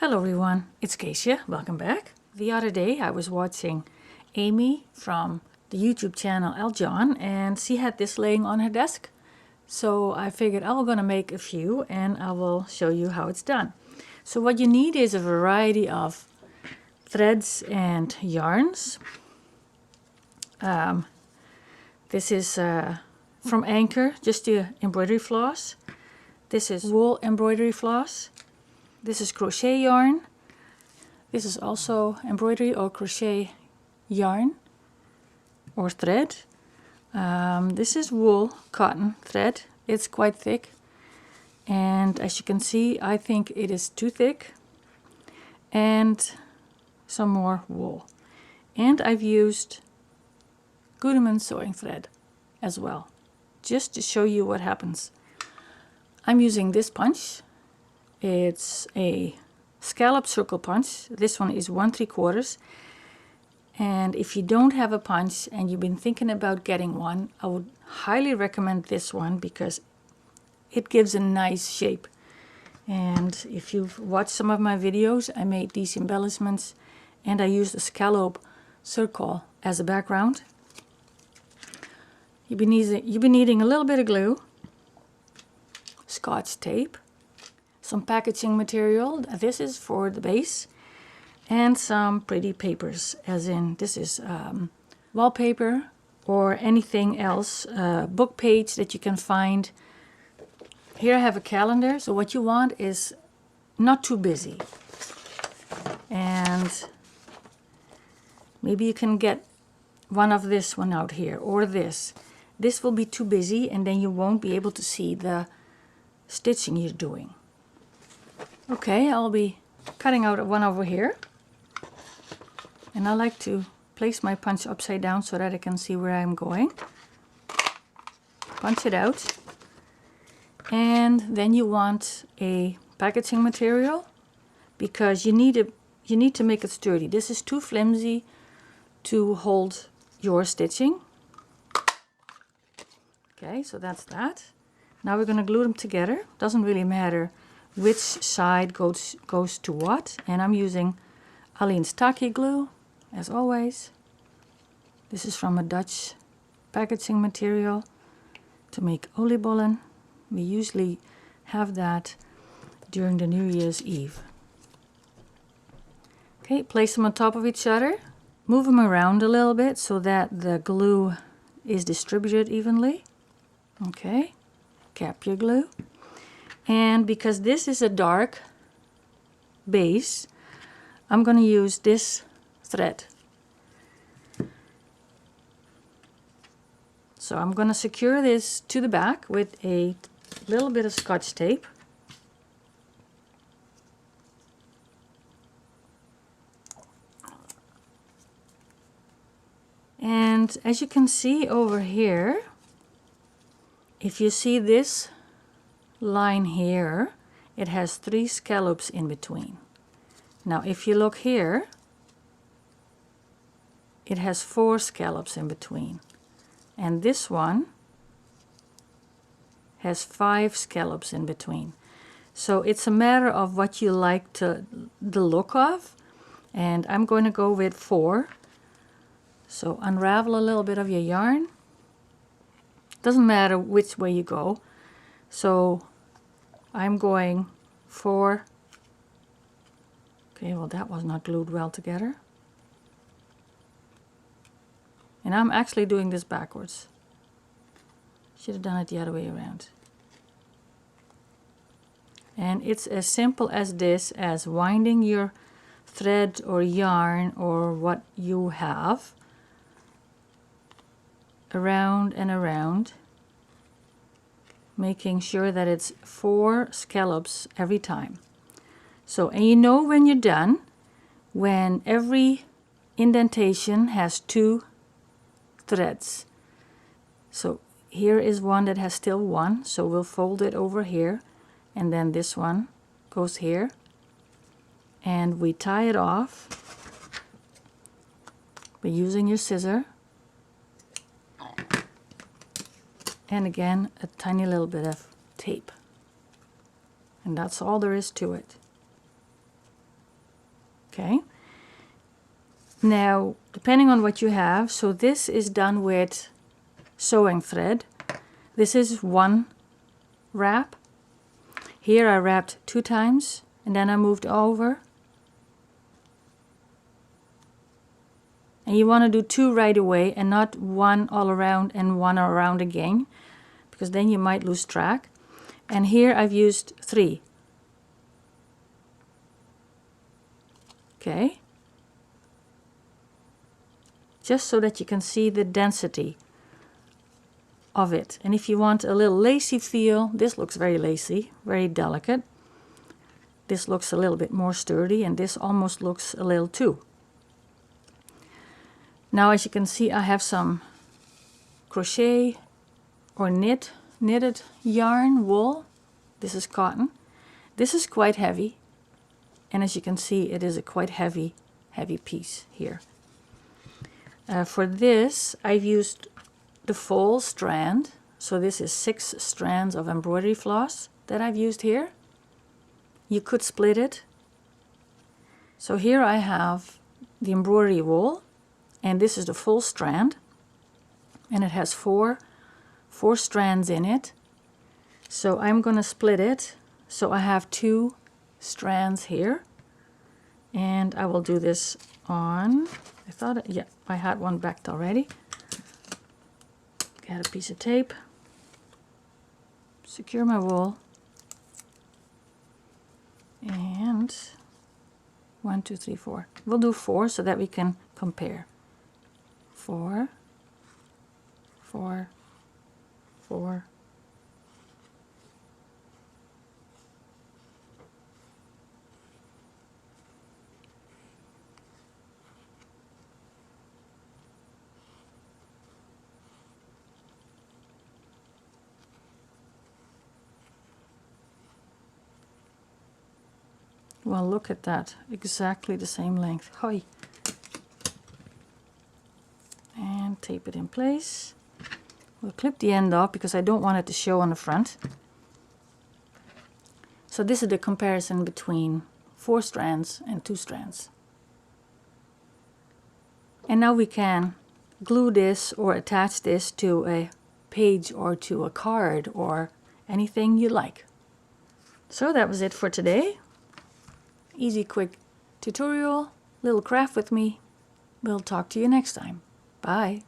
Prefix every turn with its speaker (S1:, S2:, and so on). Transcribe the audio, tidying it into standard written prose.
S1: Hello everyone, it's Keisha, welcome back. The other day I was watching Amy from the YouTube channel John, and she had this laying on her desk. So I figured I was gonna make a few and I will show you how it's done. So what you need is a variety of threads and yarns. This is from Anchor, just the embroidery floss. This is wool embroidery floss. This is crochet yarn. This is also embroidery or crochet yarn or thread. This is wool cotton thread. It's quite thick, and as you can see, I think it is too thick. And some more wool. And I've used Gutermann sewing thread as well, just to show you what happens. I'm using this punch. It's a scallop circle punch. This one is 1/3. And if you don't have a punch and you've been thinking about getting one, I would highly recommend this one because it gives a nice shape. And if you've watched some of my videos, I made these embellishments and I used a scallop circle as a background. You've been needing a little bit of glue, Scotch tape, some packaging material, this is for the base, and some pretty papers, as in this is wallpaper or anything else, book page that you can find. Here I have a calendar, so what you want is not too busy. And maybe you can get one of this one out here, or this. This will be too busy and then you won't be able to see the stitching you're doing. Okay, I'll be cutting out one over here. And I like to place my punch upside down so that I can see where I'm going. Punch it out. And then you want a packaging material because you need to make it sturdy. This is too flimsy to hold your stitching. Okay, so that's that. Now we're going to glue them together. Doesn't really matter which side goes to what. And I'm using Aleene's Taki glue, as always. This is from a Dutch packaging material to make oliebollen. We usually have that during the New Year's Eve. Okay, place them on top of each other. Move them around a little bit so that the glue is distributed evenly. Okay, cap your glue. And because this is a dark base, I'm going to use this thread. So I'm going to secure this to the back with a little bit of Scotch tape. And as you can see over here, if you see this line here, it has 3 scallops in between. Now if you look here, it has 4 scallops in between. And this one has 5 scallops in between. So it's a matter of what you like the look of. And I'm going to go with 4. So unravel a little bit of your yarn. Doesn't matter which way you go. So I'm going 4. Okay, well that was not glued well together. And I'm actually doing this backwards. Should have done it the other way around. And it's as simple as this, as winding your thread or yarn or what you have around and around, making sure that it's 4 scallops every time. So, and you know when you're done, when every indentation has 2 threads. So here is one that has still 1, so we'll fold it over here, and then this one goes here, and we tie it off by using your scissor. And again, a tiny little bit of tape. And that's all there is to it. Okay. Now, depending on what you have, so this is done with sewing thread. This is one wrap. Here I wrapped 2 times and then I moved over. And you want to do 2 right away and not 1 all around and 1 around again, because then you might lose track. And here I've used 3. Okay. Just so that you can see the density of it. And if you want a little lacy feel, this looks very lacy, very delicate. This looks a little bit more sturdy, and this almost looks a little too. Now, as you can see, I have some crochet or knitted yarn, wool. This is cotton. This is quite heavy, and as you can see, it is a quite heavy piece here. For this, I've used the full strand. So this is 6 strands of embroidery floss that I've used here. You could split it. So here I have the embroidery wool, and this is the full strand, and it has four strands in it. So I'm going to split it. So I have 2 strands here, and I will do this on, yeah, I had one backed already. Get a piece of tape, secure my wool, and 1, 2, 3, 4. We'll do 4 so that we can compare. 4, 4, 4. Well, look at that, exactly the same length. Hoi. And tape it in place. We'll clip the end off because I don't want it to show on the front. So this is the comparison between 4 strands and 2 strands. And now we can glue this or attach this to a page or to a card or anything you like. So that was it for today. Easy, quick tutorial, little craft with me. We'll talk to you next time. Bye.